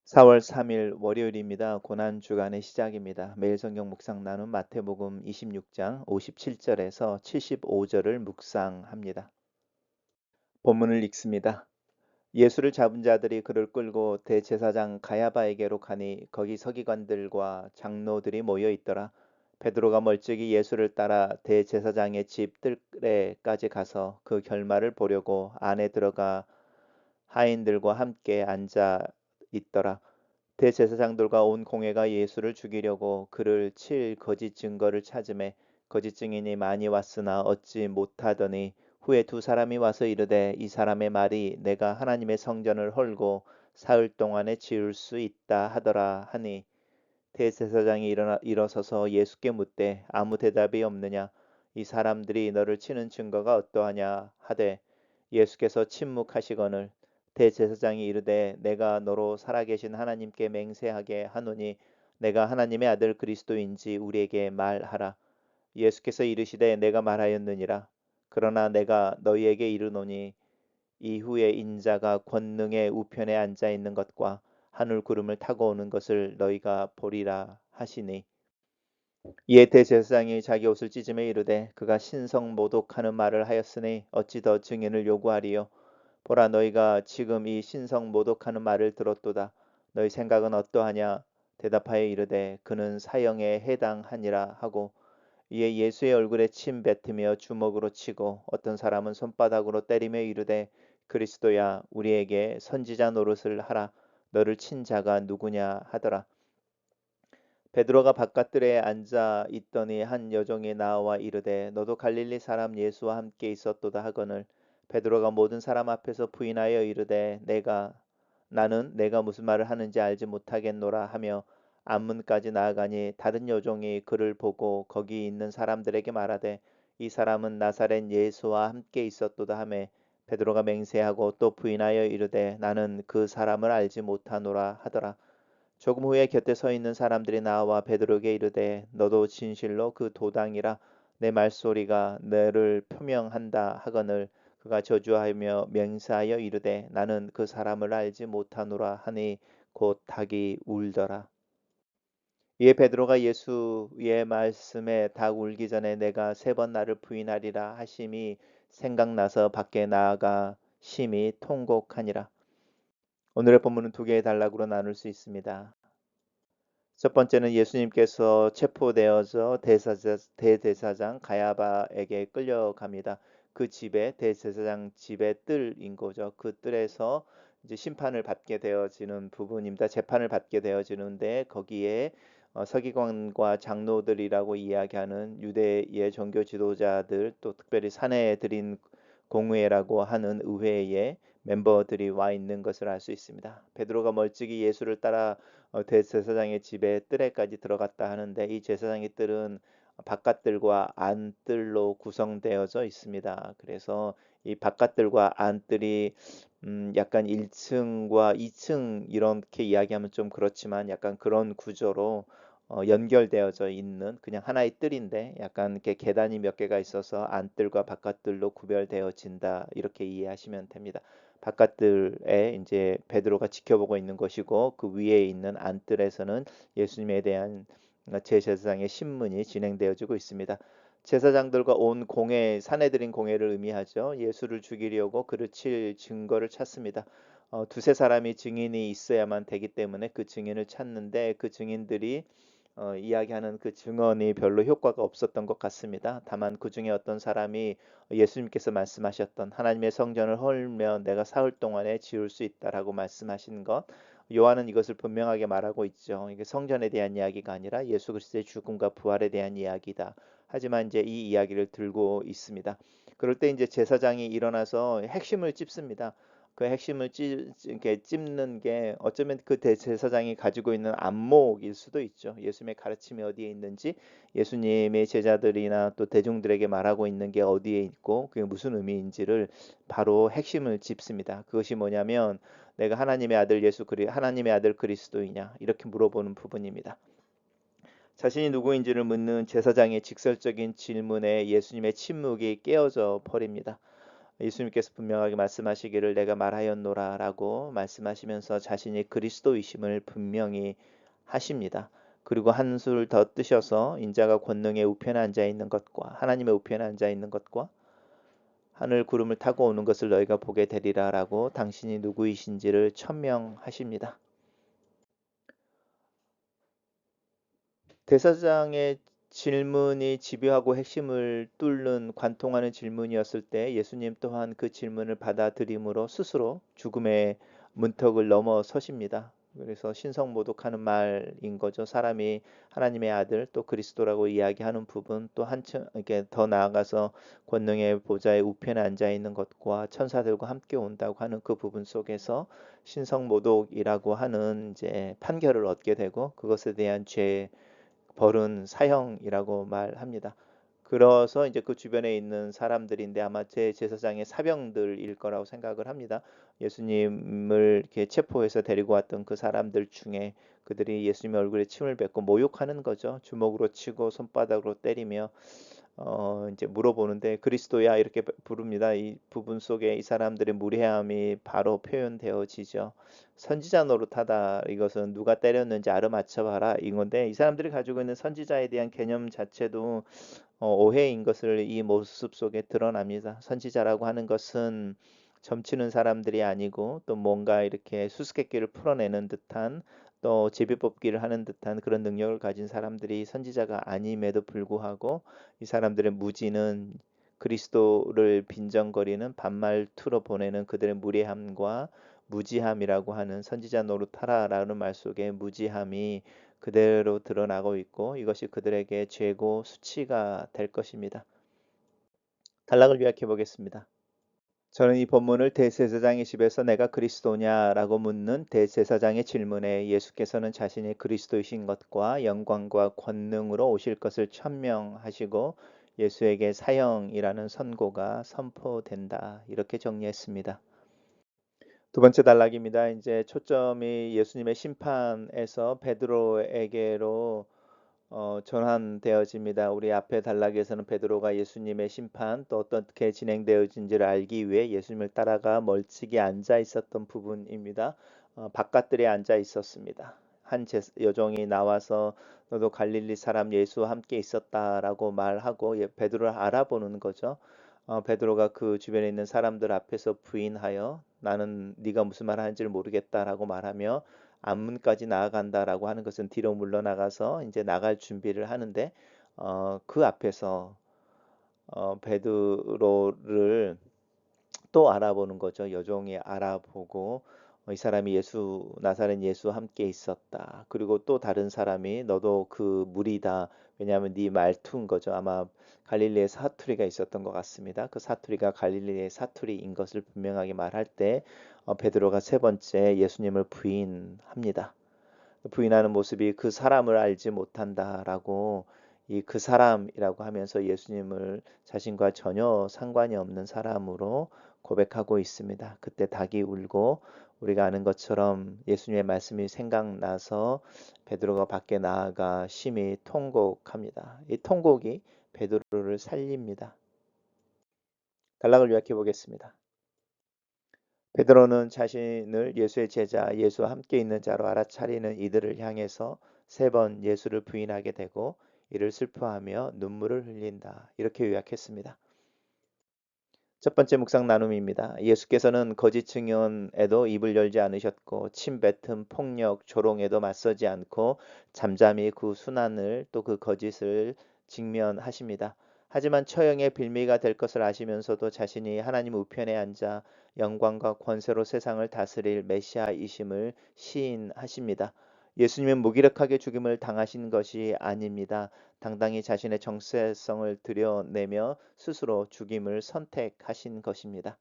4월 3일 월요일입니다. 고난주간의 시작입니다. 매일 성경 묵상 나눔 마태복음 26장 57절에서 75절을 묵상합니다. 본문을 읽습니다. 예수를 잡은 자들이 그를 끌고 대제사장 가야바에게로 가니 거기 서기관들과 장로들이 모여 있더라. 베드로가 멀찍이 예수를 따라 대제사장의 집 뜰에까지 가서 그 결말을 보려고 안에 들어가 하인들과 함께 앉아 있더라. 대제사장들과 온 공회가 예수를 죽이려고 그를 칠 거짓 증거를 찾음에 거짓 증인이 많이 왔으나 얻지 못하더니 후에 두 사람이 와서 이르되 이 사람의 말이 내가 하나님의 성전을 헐고 사흘 동안에 지을 수 있다 하더라 하니 대제사장이 일어서서 예수께 묻되 아무 대답이 없느냐 이 사람들이 너를 치는 증거가 어떠하냐 하되 예수께서 침묵하시거늘 대제사장이 이르되 내가 너로 살아계신 하나님께 맹세하게 하노니 내가 하나님의 아들 그리스도인지 우리에게 말하라. 예수께서 이르시되 내가 말하였느니라. 그러나 내가 너희에게 이르노니 이후에 인자가 권능의 우편에 앉아 있는 것과 하늘 구름을 타고 오는 것을 너희가 보리라 하시니 이에 대제사장이 자기 옷을 찢으며 이르되 그가 신성 모독하는 말을 하였으니 어찌 더 증인을 요구하리요. 보라 너희가 지금 이 신성 모독하는 말을 들었도다. 너희 생각은 어떠하냐? 대답하여 이르되 그는 사형에 해당하니라 하고 이에 예수의 얼굴에 침 뱉으며 주먹으로 치고 어떤 사람은 손바닥으로 때리며 이르되 그리스도야 우리에게 선지자 노릇을 하라. 너를 친 자가 누구냐 하더라. 베드로가 바깥들에 앉아 있더니 한 여종이 나와 이르되 너도 갈릴리 사람 예수와 함께 있었도다 하거늘 베드로가 모든 사람 앞에서 부인하여 이르되 나는 내가 무슨 말을 하는지 알지 못하겠노라 하며 안문까지 나아가니 다른 여종이 그를 보고 거기 있는 사람들에게 말하되 이 사람은 나사렛 예수와 함께 있었도다 하매 베드로가 맹세하고 또 부인하여 이르되 나는 그 사람을 알지 못하노라 하더라. 조금 후에 곁에 서 있는 사람들이 나와 베드로에게 이르되 너도 진실로 그 도당이라 내 말소리가 너를 표명한다 하거늘 그가 저주하며 맹세하여 이르되 나는 그 사람을 알지 못하노라 하니 곧 닭이 울더라. 이에 베드로가 예수의 말씀에 닭 울기 전에 내가 세 번 나를 부인하리라 하심이 생각나서 밖에 나아가 심히 통곡하니라. 오늘의 본문은 두 개의 단락으로 나눌 수 있습니다. 첫 번째는 예수님께서 체포되어서 대제사장 가야바에게 끌려갑니다. 그 집에 대제사장 집의 뜰인 거죠. 그 뜰에서 이제 심판을 받게 되어지는 부분입니다. 재판을 받게 되어지는데 거기에 서기관과 장로들이라고 이야기하는 유대의 종교 지도자들 또 특별히 사내들인 공회라고 하는 의회의 멤버들이 와 있는 것을 알 수 있습니다. 베드로가 멀찍이 예수를 따라 대제사장의 집에 뜰에까지 들어갔다 하는데 이 제사장의 뜰은 바깥뜰과 안뜰로 구성되어져 있습니다. 그래서 이 바깥뜰과 안뜰이 약간 1층과 2층 이렇게 이야기하면 좀 그렇지만 약간 그런 구조로 연결되어져 있는 그냥 하나의 뜰인데 약간 이렇게 계단이 몇 개가 있어서 안뜰과 바깥뜰로 구별되어진다 이렇게 이해하시면 됩니다. 바깥뜰에 이제 베드로가 지켜보고 있는 것이고 그 위에 있는 안뜰에서는 예수님에 대한 제사장의 신문이 진행되어지고 있습니다. 제사장들과 온 공회, 사내들인 공회를 의미하죠. 예수를 죽이려고 그를 칠 증거를 찾습니다. 두세 사람이 증인이 있어야만 되기 때문에 그 증인을 찾는데 그 증인들이 이야기하는 그 증언이 별로 효과가 없었던 것 같습니다. 다만 그 중에 어떤 사람이 예수님께서 말씀하셨던 하나님의 성전을 헐면 내가 사흘 동안에 지을 수 있다라고 말씀하신 것, 요한은 이것을 분명하게 말하고 있죠. 이게 성전에 대한 이야기가 아니라 예수 그리스도의 죽음과 부활에 대한 이야기다. 하지만 이제 이 이야기를 들고 있습니다. 그럴 때 이제 제사장이 일어나서 핵심을 찝습니다. 그 핵심을 이렇게 찝는 게 어쩌면 그 대제사장이 가지고 있는 안목일 수도 있죠. 예수님의 가르침이 어디에 있는지, 예수님의 제자들이나 또 대중들에게 말하고 있는 게 어디에 있고 그게 무슨 의미인지를 바로 핵심을 짚습니다. 그것이 뭐냐면 내가 하나님의 아들 그리스도이냐 이렇게 물어보는 부분입니다. 자신이 누구인지를 묻는 제사장의 직설적인 질문에 예수님의 침묵이 깨어져 버립니다. 예수님께서 분명하게 말씀하시기를 내가 말하였노라 라고 말씀하시면서 자신이 그리스도이심을 분명히 하십니다. 그리고 한술 더 뜨셔서 인자가 권능의 우편에 앉아 있는 것과 하나님의 우편에 앉아 있는 것과 하늘 구름을 타고 오는 것을 너희가 보게 되리라 라고 당신이 누구이신지를 천명하십니다. 대사장의 질문이 집요하고 핵심을 뚫는 관통하는 질문이었을 때 예수님 또한 그 질문을 받아들임으로 스스로 죽음의 문턱을 넘어서십니다. 그래서 신성모독하는 말인 거죠. 사람이 하나님의 아들 또 그리스도라고 이야기하는 부분 또 한층 이렇게 더 나아가서 권능의 보좌의 우편에 앉아 있는 것과 천사들과 함께 온다고 하는 그 부분 속에서 신성모독이라고 하는 이제 판결을 얻게 되고 그것에 대한 죄 벌은 사형이라고 말합니다. 그래서 이제 그 주변에 있는 사람들인데 아마 제사장의 사병들일 거라고 생각을 합니다. 예수님을 이렇게 체포해서 데리고 왔던 그 사람들 중에 그들이 예수님의 얼굴에 침을 뱉고 모욕하는 거죠. 주먹으로 치고 손바닥으로 때리며 이제 물어보는데 그리스도야 이렇게 부릅니다. 이 부분 속에 이 사람들의 무례함이 바로 표현되어지죠. 선지자 노릇하다 이것은 누가 때렸는지 알아맞혀 봐라 이건데 이 사람들이 가지고 있는 선지자에 대한 개념 자체도 오해인 것을 이 모습 속에 드러납니다. 선지자라고 하는 것은 점치는 사람들이 아니고 또 뭔가 이렇게 수수께끼를 풀어내는 듯한 또 제비뽑기를 하는 듯한 그런 능력을 가진 사람들이 선지자가 아님에도 불구하고 이 사람들의 무지는 그리스도를 빈정거리는 반말투로 보내는 그들의 무례함과 무지함이라고 하는 선지자 노릇하라라는 말 속에 무지함이 그대로 드러나고 있고 이것이 그들에게 죄고 수치가 될 것입니다. 단락을 요약해 보겠습니다. 저는 이 본문을 대제사장의 집에서 내가 그리스도냐라고 묻는 대제사장의 질문에 예수께서는 자신이 그리스도이신 것과 영광과 권능으로 오실 것을 천명하시고 예수에게 사형이라는 선고가 선포된다. 이렇게 정리했습니다. 두 번째 단락입니다. 이제 초점이 예수님의 심판에서 베드로에게로 전환되어집니다. 우리 앞에 단락에서는 베드로가 예수님의 심판 또 어떻게 진행되어진지를 알기 위해 예수님을 따라가 멀찍이 앉아 있었던 부분입니다. 바깥들에 앉아 있었습니다. 한 여종이 나와서 너도 갈릴리 사람 예수와 함께 있었다라고 말하고 베드로를 알아보는 거죠. 베드로가 그 주변에 있는 사람들 앞에서 부인하여 나는 네가 무슨 말 하는지를 모르겠다라고 말하며 앞문까지 나아간다라고 하는 것은 뒤로 물러나가서 이제 나갈 준비를 하는데 그 앞에서 베드로를 또 알아보는 거죠. 여종이 알아보고 이 사람이 예수 나사렛 예수와 함께 있었다. 그리고 또 다른 사람이 너도 그 무리다. 왜냐하면 네 말투인 거죠. 아마 갈릴리에 사투리가 있었던 것 같습니다. 그 사투리가 갈릴리의 사투리인 것을 분명하게 말할 때 베드로가 세 번째 예수님을 부인합니다. 부인하는 모습이 그 사람을 알지 못한다라고 이 그 사람이라고 하면서 예수님을 자신과 전혀 상관이 없는 사람으로 고백하고 있습니다. 그때 닭이 울고 우리가 아는 것처럼 예수님의 말씀이 생각나서 베드로가 밖에 나아가 심히 통곡합니다. 이 통곡이 베드로를 살립니다. 단락을 요약해 보겠습니다. 베드로는 자신을 예수의 제자, 예수와 함께 있는 자로 알아차리는 이들을 향해서 세 번 예수를 부인하게 되고 이를 슬퍼하며 눈물을 흘린다. 이렇게 요약했습니다. 첫 번째 묵상 나눔입니다. 예수께서는 거짓 증언에도 입을 열지 않으셨고 침뱉음, 폭력, 조롱에도 맞서지 않고 잠잠히 그 순환을 또 그 거짓을 직면하십니다. 하지만 처형의 빌미가 될 것을 아시면서도 자신이 하나님 우편에 앉아 영광과 권세로 세상을 다스릴 메시아이심을 시인하십니다. 예수님은 무기력하게 죽임을 당하신 것이 아닙니다. 당당히 자신의 정체성을 드러내며 스스로 죽임을 선택하신 것입니다.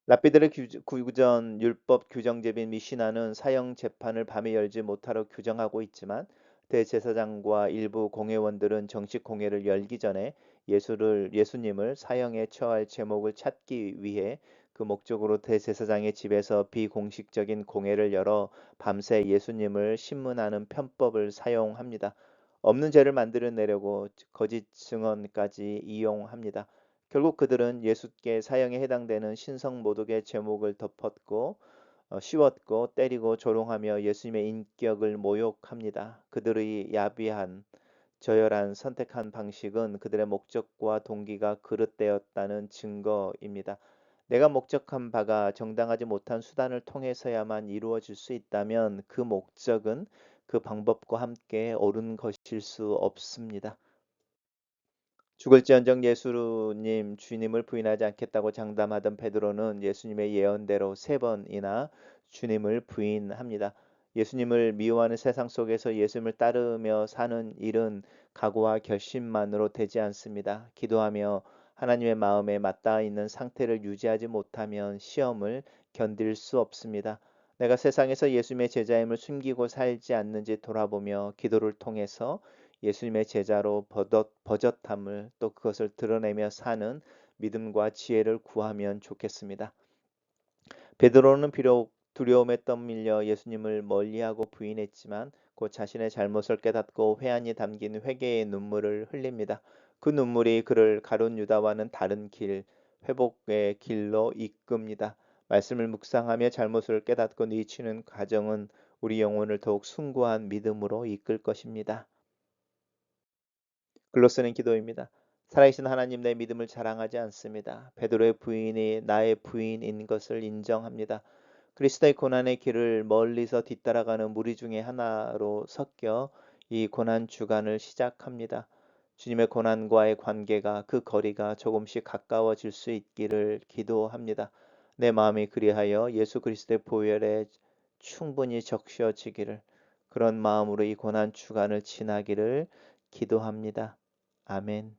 랍비들의 구전 율법 규정제빈 미시나는 사형 재판을 밤에 열지 못하도록 규정하고 있지만 대제사장과 일부 공회원들은 정식 공회를 열기 전에 예수님을 사형에 처할 제목을 찾기 위해 그 목적으로 대제사장의 집에서 비공식적인 공회를 열어 밤새 예수님을 신문하는 편법을 사용합니다. 없는 죄를 만들어내려고 거짓 증언까지 이용합니다. 결국 그들은 예수께 사형에 해당되는 신성 모독의 제목을 덮었고 씌웠고 때리고 조롱하며 예수님의 인격을 모욕합니다. 그들의 야비한 저열한 선택한 방식은 그들의 목적과 동기가 그릇되었다는 증거입니다. 내가 목적한 바가 정당하지 못한 수단을 통해서야만 이루어질 수 있다면 그 목적은 그 방법과 함께 옳은 것일 수 없습니다. 죽을지언정 예수님 주님을 부인하지 않겠다고 장담하던 베드로는 예수님의 예언대로 3번이나 주님을 부인합니다. 예수님을 미워하는 세상 속에서 예수님을 따르며 사는 일은 각오와 결심만으로 되지 않습니다. 기도하며 하나님의 마음에 맞닿아 있는 상태를 유지하지 못하면 시험을 견딜 수 없습니다. 내가 세상에서 예수님의 제자임을 숨기고 살지 않는지 돌아보며 기도를 통해서 예수님의 제자로 버젓함을 또 그것을 드러내며 사는 믿음과 지혜를 구하면 좋겠습니다. 베드로는 비록 두려움에 떠밀려 예수님을 멀리하고 부인했지만 곧 자신의 잘못을 깨닫고 회한이 담긴 회개의 눈물을 흘립니다. 그 눈물이 그를 가룟 유다와는 다른 길, 회복의 길로 이끕니다. 말씀을 묵상하며 잘못을 깨닫고 뉘치는 과정은 우리 영혼을 더욱 숭고한 믿음으로 이끌 것입니다. 글로 쓰는 기도입니다. 살아계신 하나님, 내 믿음을 자랑하지 않습니다. 베드로의 부인이 나의 부인인 것을 인정합니다. 그리스도의 고난의 길을 멀리서 뒤따라가는 무리 중에 하나로 섞여 이 고난 주간을 시작합니다. 주님의 고난과의 관계가 그 거리가 조금씩 가까워질 수 있기를 기도합니다. 내 마음이 그리하여 예수 그리스도의 보혈에 충분히 적셔지기를, 그런 마음으로 이 고난 주간을 지나기를 기도합니다. 아멘.